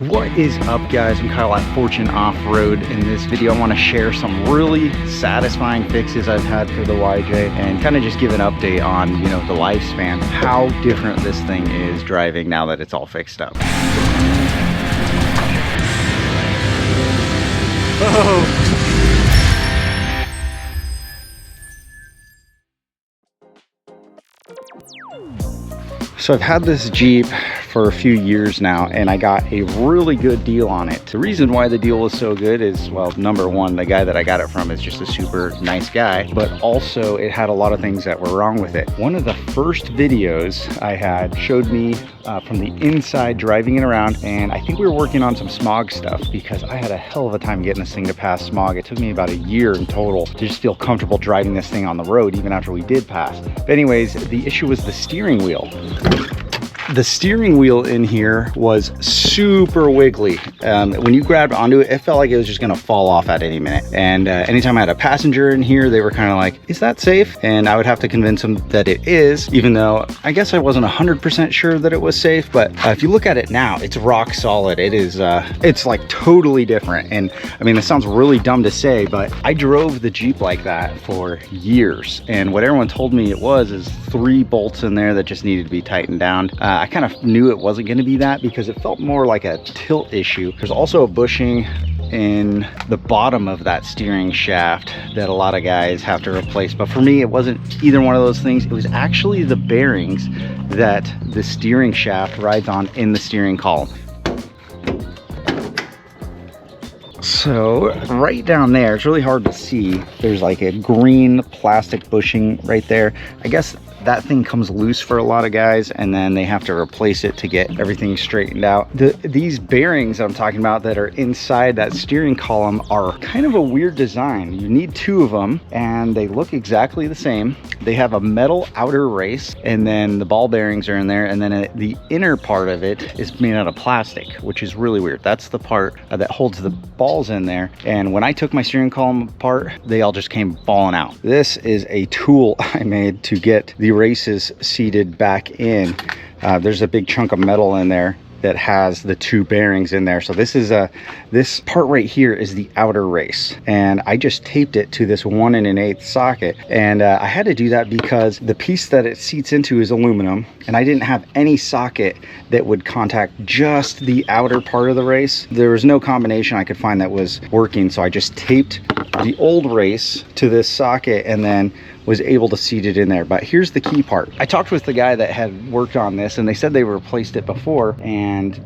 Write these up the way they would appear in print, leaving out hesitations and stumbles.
What is up, guys? I'm Kyle at Fortune Off-Road. In this video I want to share some really satisfying fixes I've had for the YJ and kind of just give an update on the lifespan, how different this thing is driving now that it's all fixed up. Oh. So I've had this Jeep for a few years now, and I got a really good deal on it. The reason why the deal was so good is, well, number one, the guy that I got it from is just a super nice guy, but also it had a lot of things that were wrong with it. One of the first videos I had showed me from the inside driving it around, and I think we were working on some smog stuff because I had a hell of a time getting this thing to pass smog. It took me about a year in total to just feel comfortable driving this thing on the road, even after we did pass. But anyways, the issue was the steering wheel. The steering wheel in here was super wiggly. When you grabbed onto it, it felt like it was just gonna fall off at any minute. And anytime I had a passenger in here, they were kind of like, is that safe? And I would have to convince them that it is, even though I guess I wasn't 100% sure that it was safe. But if you look at it now, it's rock solid. It is, it's like totally different. And I mean, it sounds really dumb to say, but I drove the Jeep like that for years. And what everyone told me it was is 3 bolts in there that just needed to be tightened down. I kind of knew it wasn't going to be that because it felt more like a tilt issue. There's also a bushing in the bottom of that steering shaft that a lot of guys have to replace, but for me it wasn't either one of those things. It was actually the bearings that the steering shaft rides on in the steering column. So right down there, it's really hard to see, there's like a green plastic bushing right there. I guess that thing comes loose for a lot of guys, and then they have to replace it to get everything straightened out. These bearings I'm talking about that are inside that steering column are kind of a weird design. You need 2 of them, and they look exactly the same. They have a metal outer race, and then the ball bearings are in there, and then the inner part of it is made out of plastic, which is really weird. That's the part that holds the balls in there, and when I took my steering column apart, they all just came falling out. This is a tool I made to get the races seated back in. There's a big chunk of metal in there that has the 2 bearings in there. So this is this part right here is the outer race, and I just taped it to this 1 1/8 socket. And I had to do that because the piece that it seats into is aluminum, and I didn't have any socket that would contact just the outer part of the race. There was no combination I could find that was working, so I just taped the old race to this socket and then was able to seat it in there. But here's the key part. I talked with the guy that had worked on this, and they said they replaced it before, and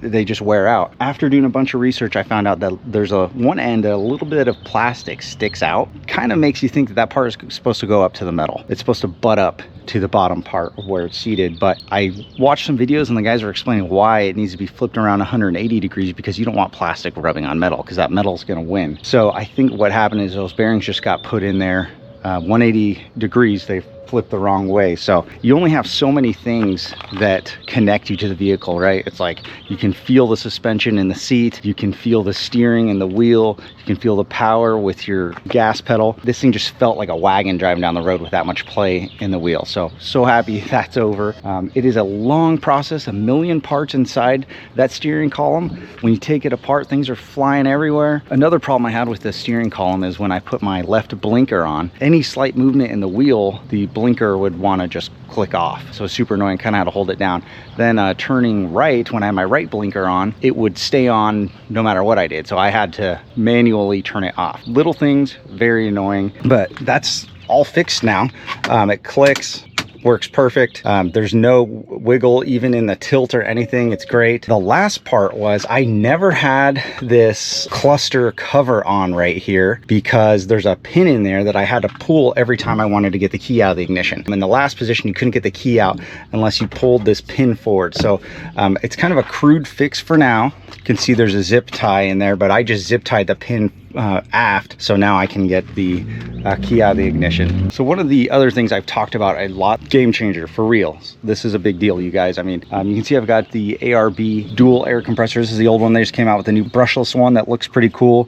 they just wear out. After doing a bunch of research, I found out that there's one end, a little bit of plastic sticks out. Kind of makes you think that part is supposed to go up to the metal. It's supposed to butt up to the bottom part where it's seated. But I watched some videos, and the guys were explaining why it needs to be flipped around 180 degrees, because you don't want plastic rubbing on metal, because that metal is going to win. So I think what happened is those bearings just got put in there 180 degrees. They flip the wrong way. So you only have so many things that connect you to the vehicle, right? It's like you can feel the suspension in the seat, you can feel the steering and the wheel, you can feel the power with your gas pedal. This thing just felt like a wagon driving down the road with that much play in the wheel. So happy that's over. It is a long process, 1 million parts inside that steering column. When you take it apart, things are flying everywhere. Another problem I had with the steering column is when I put my left blinker on, any slight movement in the wheel, the blinker would want to just click off. So it's super annoying, kind of had to hold it down. Then turning right, when I had my right blinker on, it would stay on no matter what I did. So I had to manually turn it off. Little things, very annoying, but that's all fixed now. It clicks, works perfect. There's no wiggle even in the tilt or anything. It's great. The last part was I never had this cluster cover on right here because there's a pin in there that I had to pull every time I wanted to get the key out of the ignition. In the last position, you couldn't get the key out unless you pulled this pin forward. So it's kind of a crude fix for now. You can see there's a zip tie in there, but I just zip tied the pin aft, so now I can get the key out of the ignition. So one of the other things I've talked about a lot, game changer for real. This is a big deal, you guys. I mean, you can see I've got the ARB dual air compressor. This is the old one. They just came out with a new brushless one that looks pretty cool.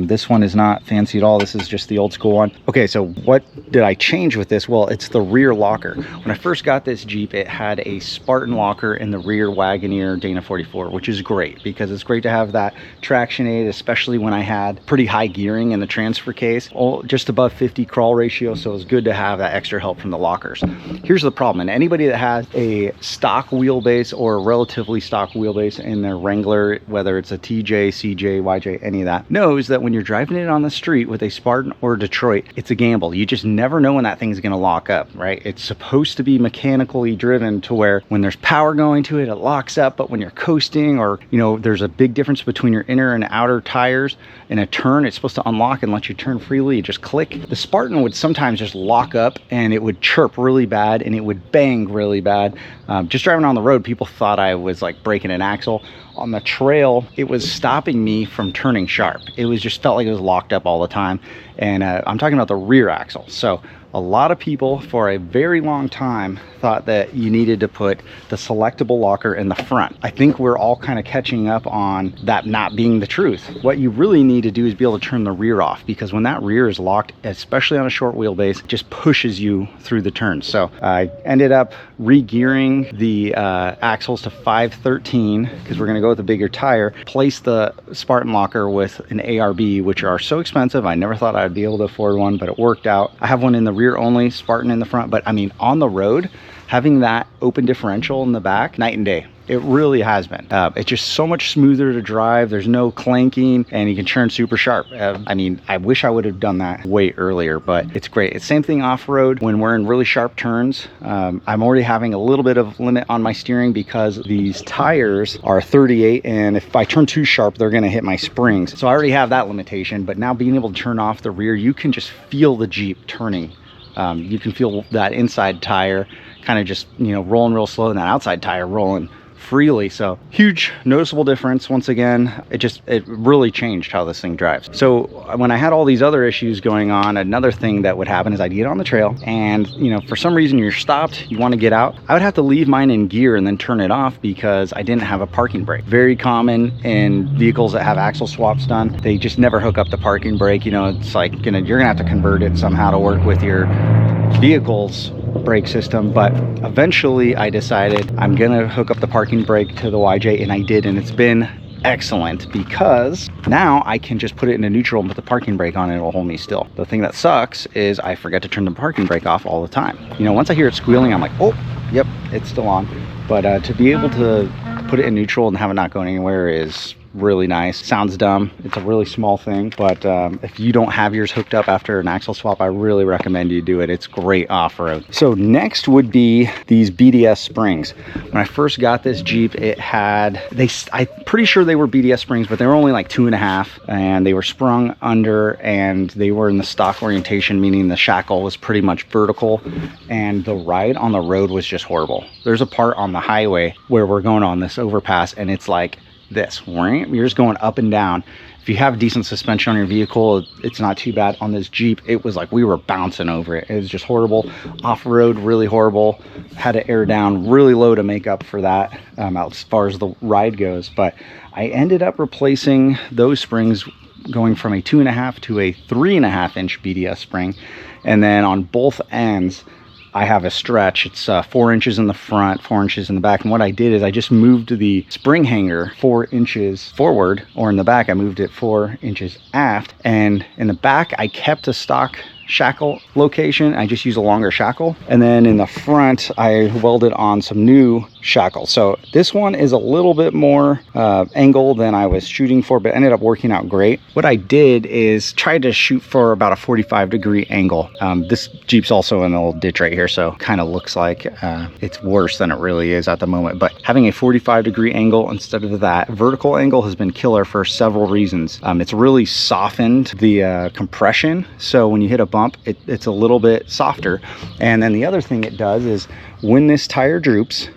This one is not fancy at all. This is just the old school one. Okay, so what did I change with this? Well, it's the rear locker. When I first got this Jeep, it had a Spartan locker in the rear Wagoneer Dana 44, which is great because it's great to have that traction aid, especially when I had pretty high gearing in the transfer case, just above 50 crawl ratio. So it's good to have that extra help from the lockers. Here's the problem, and anybody that has a stock wheelbase or a relatively stock wheelbase in their Wrangler, whether it's a TJ, CJ, YJ, any of that, knows that when you're driving it on the street with a Spartan or a Detroit, it's a gamble. You just never know when that thing's going to lock up, right? It's supposed to be mechanically driven to where when there's power going to it, it locks up, but when you're coasting, or there's a big difference between your inner and outer tires in a turn, it's supposed to unlock and let you turn freely. You just click. The Spartan would sometimes just lock up and it would chirp really bad and it would bang really bad. Just driving on the road, people thought I was like breaking an axle. On the trail, it was stopping me from turning sharp. It was just felt like it was locked up all the time. And I'm talking about the rear axle. So a lot of people for a very long time thought that you needed to put the selectable locker in the front. I think we're all kind of catching up on that not being the truth. What you really need to do is be able to turn the rear off, because when that rear is locked, especially on a short wheelbase, it just pushes you through the turns. So I ended up re-gearing the axles to 513 because we're going to go with a bigger tire. Place the Spartan locker with an ARB, which are so expensive. I never thought I'd be able to afford one, but it worked out. I have one in the rear only, Spartan in the front, but I mean, on the road, having that open differential in the back, night and day. It really has been. It's just so much smoother to drive. There's no clanking and you can turn super sharp. I mean, I wish I would have done that way earlier, but it's great. It's same thing off-road when we're in really sharp turns. I'm already having a little bit of limit on my steering because these tires are 38, and if I turn too sharp, they're gonna hit my springs. So I already have that limitation, but now being able to turn off the rear, you can just feel the Jeep turning. You can feel that inside tire kind of just, rolling real slow, and that outside tire rolling freely. So huge noticeable difference. Once again, it really changed how this thing drives. So when I had all these other issues going on, another thing that would happen is I'd get on the trail and for some reason you're stopped, you want to get out. I would have to leave mine in gear and then turn it off because I didn't have a parking brake. Very common in vehicles that have axle swaps done. They just never hook up the parking brake. It's like you're gonna have to convert it somehow to work with your vehicle's brake system. But eventually I decided I'm gonna hook up the parking brake to the YJ, and I did, and it's been excellent because now I can just put it into neutral and put the parking brake on and it'll hold me still. The thing that sucks is I forget to turn the parking brake off all the time. Once I hear it squealing, I'm like, oh, yep, it's still on. But to be able to put it in neutral and have it not going anywhere is really nice. Sounds dumb. It's a really small thing, but if you don't have yours hooked up after an axle swap, I really recommend you do it. It's great off-road. So next would be these BDS springs. When I first got this Jeep, it had, I'm pretty sure they were BDS springs, but they were only like 2.5, and they were sprung under, and they were in the stock orientation, meaning the shackle was pretty much vertical, and the ride on the road was just horrible. There's a part on the highway where we're going on this overpass, and it's like this, you're just going up and down. If you have decent suspension on your vehicle, it's not too bad. On this Jeep, it was like we were bouncing over it. It was just horrible. Off-road, really horrible. Had to air down really low to make up for that as far as the ride goes. But I ended up replacing those springs, going from a 2.5 to a 3.5 inch BDS spring, and then on both ends I have a stretch. It's 4 inches in the front, 4 inches in the back. And what I did is I just moved the spring hanger 4 inches forward, or in the back I moved it 4 inches aft. And in the back I kept a stock shackle location. I just use a longer shackle. And then in the front I welded on some new shackle. So this one is a little bit more angle than I was shooting for, but ended up working out great. What I did is try to shoot for about a 45-degree angle. This Jeep's also in a little ditch right here, so kind of looks like it's worse than it really is at the moment. But having a 45-degree angle instead of that vertical angle has been killer for several reasons. It's really softened the compression, so when you hit a bump, it's a little bit softer. And then the other thing it does is when this tire droops,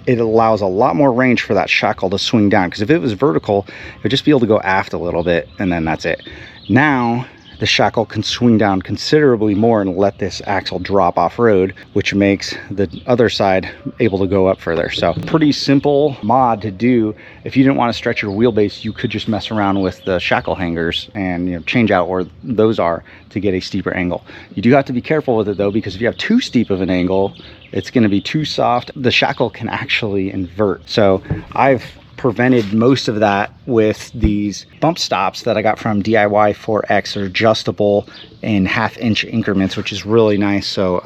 it allows a lot more range for that shackle to swing down, because if it was vertical, it would just be able to go aft a little bit and then that's it. Now the shackle can swing down considerably more and let this axle drop off-road, which makes the other side able to go up further. So pretty simple mod to do. If you didn't want to stretch your wheelbase, you could just mess around with the shackle hangers and, you know, change out where those are to get a steeper angle. You do have to be careful with it though, because if you have too steep of an angle, it's going to be too soft. The shackle can actually invert. So I've prevented most of that with these bump stops that I got from DIY 4X. They're adjustable in 1/2 inch increments, which is really nice. So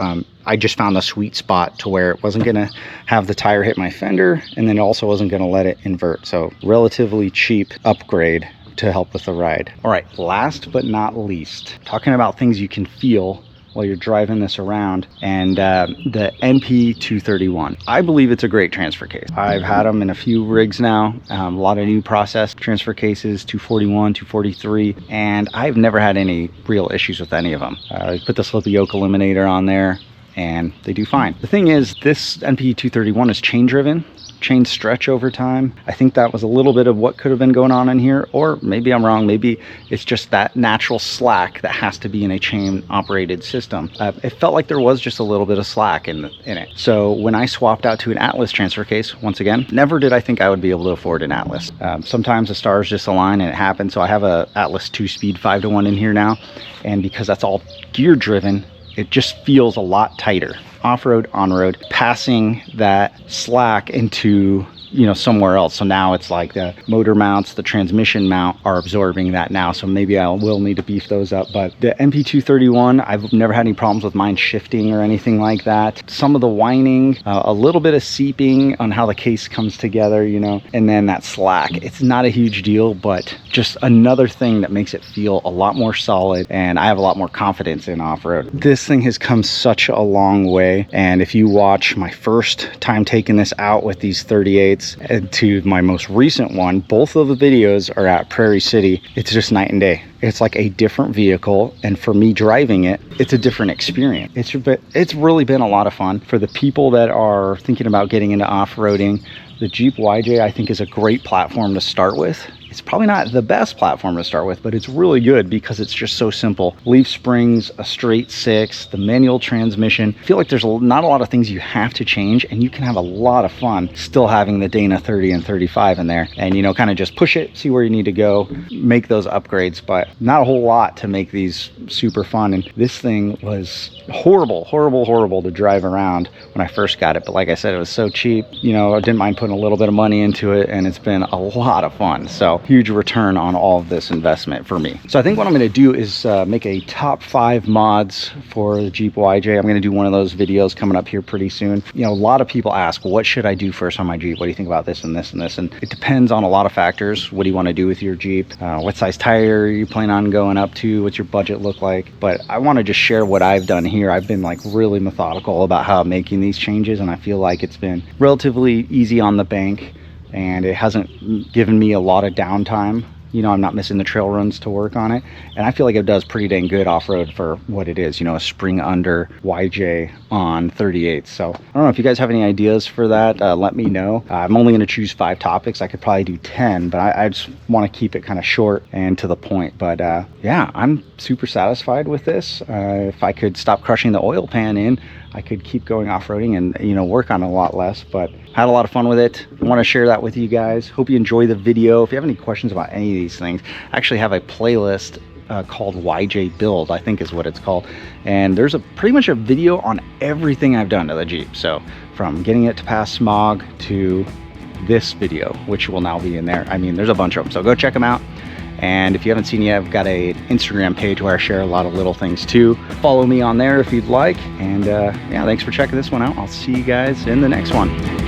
I just found the sweet spot to where it wasn't going to have the tire hit my fender, and then it also wasn't going to let it invert. So relatively cheap upgrade to help with the ride. All right, last but not least, talking about things you can feel while you're driving this around, and the MP231. I believe it's a great transfer case. I've had them in a few rigs now, a lot of new process transfer cases, 241, 243, and I've never had any real issues with any of them. I put the slippy yoke eliminator on there and they do fine. The thing is, this MP231 is chain driven, chain stretch over time. I think that was a little bit of what could have been going on in here, or maybe I'm wrong. Maybe it's just that natural slack that has to be in a chain operated system. It felt like there was just a little bit of slack in it. So when I swapped out to an Atlas transfer case, once again, never did I think I would be able to afford an Atlas. Sometimes the stars just align and it happens. So I have a Atlas 2-speed 5-to-1 in here now, and because that's all gear driven, it just feels a lot tighter. Off-road, on-road, passing that slack into, you know, somewhere else. So now it's like the motor mounts, the transmission mount are absorbing that now. So maybe I will need to beef those up. But the MP231, I've never had any problems with mine shifting or anything like that. Some of the whining, a little bit of seeping on how the case comes together, you know, and then that slack. It's not a huge deal, but just another thing that makes it feel a lot more solid, and I have a lot more confidence in off-road. This thing has come such a long way, and if you watch my first time taking this out with these 38s to my most recent one, both of the videos are at Prairie City. It's just night and day. It's like a different vehicle, and for me driving it, it's a different experience. It's really been a lot of fun. For the people that are thinking about getting into off-roading, the Jeep YJ I think is a great platform to start with. It's probably not the best platform to start with, but it's really good because it's just so simple. Leaf springs, a straight 6, the manual transmission. I feel like there's not a lot of things you have to change, and you can have a lot of fun still having the Dana 30 and 35 in there, and, you know, kind of just push it, see where you need to go, make those upgrades, but not a whole lot to make these super fun. And this thing was horrible to drive around when I first got it, but like I said, it was so cheap, you know, I didn't mind putting a little bit of money into it, and it's been a lot of fun. So huge return on all of this investment for me. So I think what I'm going to do is make a top 5 mods for the Jeep YJ. I'm going to do one of those videos coming up here pretty soon. You know, a lot of people ask, what should I do first on my Jeep? What do you think about this and this and this? And it depends on a lot of factors. What do you want to do with your Jeep? What size tire are you planning on going up to? What's your budget look like? But I want to just share what I've done here. I've been like really methodical about how I'm making these changes, and I feel like it's been relatively easy on the bank, and it hasn't given me a lot of downtime. You know, I'm not missing the trail runs to work on it, and I feel like it does pretty dang good off-road for what it is, you know, a spring under YJ on 38. So I don't know if you guys have any ideas for that. Let me know. I'm only going to choose 5 topics. I could probably do 10, but I just want to keep it kind of short and to the point. But yeah, I'm super satisfied with this. If I could stop crushing the oil pan in, I could keep going off-roading and, you know, work on a lot less, but had a lot of fun with it. I want to share that with you guys. Hope you enjoy the video. If you have any questions about any of these things, I actually have a playlist called YJ Build, I think is what it's called, and there's pretty much a video on everything I've done to the Jeep. So from getting it to pass smog to this video, which will now be in there. I mean, there's a bunch of them, so go check them out. And if you haven't seen yet, I've got an Instagram page where I share a lot of little things too. Follow me on there if you'd like. And yeah, thanks for checking this one out. I'll see you guys in the next one.